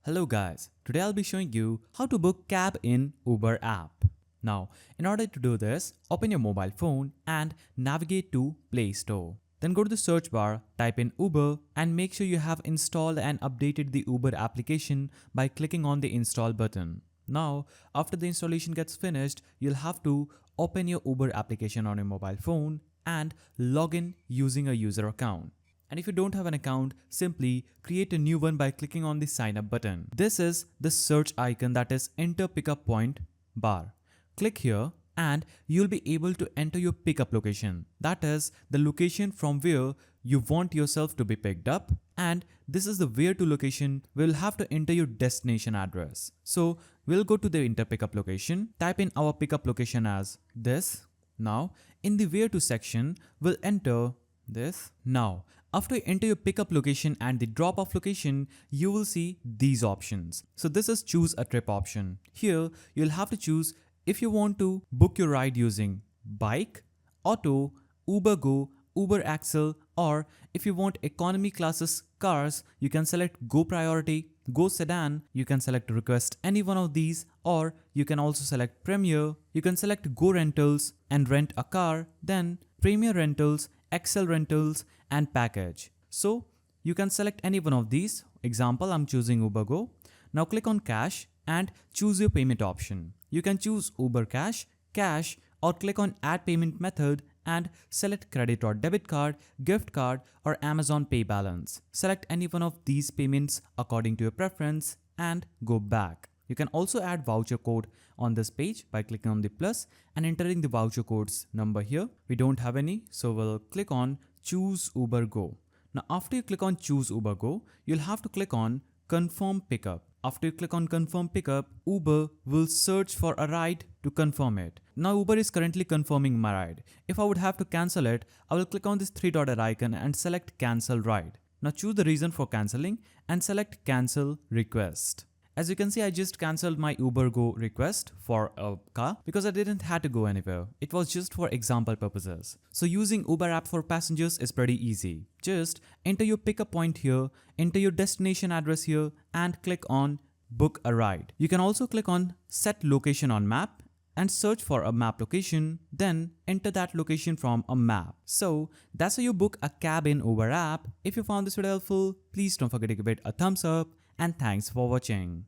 Hello guys, today I'll be showing you how to book cab in Uber app. Now, in order to do this, open your mobile phone and navigate to Play Store. Then go to the search bar, type in Uber and make sure you have installed and updated the Uber application by clicking on the install button. Now, after the installation gets finished, you'll have to open your Uber application on your mobile phone and log in using a user account. And if you don't have an account, simply create a new one by clicking on the sign up button. This is the search icon, that is enter pickup point bar. Click here and you'll be able to enter your pickup location. That is the location from where you want yourself to be picked up, and this is the where to location. We'll have to enter your destination address. So we'll go to the enter pickup location, type in our pickup location as this. Now in the where to section, we'll enter this. Now after you enter your pickup location and the drop off location, you will see these options. So this is choose a trip option. Here you'll have to choose if you want to book your ride using bike, auto, Uber Go, Uber Axle, or if you want economy classes cars, you can select Go Priority, Go Sedan, you can select request any one of these, or you can also select Premier, you can select Go Rentals and rent a car, then Premier Rentals, Excel Rentals and Package. So you can select any one of these. Example, I'm choosing Uber Go. Now click on Cash and choose your payment option. You can choose Uber Cash, Cash, or click on Add Payment Method and select credit or debit card, gift card or Amazon Pay balance. Select any one of these payments according to your preference and go back. You can also add voucher code on this page by clicking on the plus and entering the voucher code's number here. We don't have any, so we'll click on choose Uber Go. Now after you click on choose Uber Go, you'll have to click on confirm pickup. After you click on confirm pickup, Uber will search for a ride to confirm it. Now Uber is currently confirming my ride. If I would have to cancel it, I will click on this three-dotted icon and select cancel ride. Now choose the reason for cancelling and select cancel request. As you can see, I just cancelled my Uber Go request for a car because I didn't have to go anywhere. It was just for example purposes. So using Uber app for passengers is pretty easy. Just enter your pickup point here, enter your destination address here and click on book a ride. You can also click on set location on map and search for a map location, then enter that location from a map. So that's how you book a cab in Uber app. If you found this video helpful, please don't forget to give it a thumbs up and thanks for watching.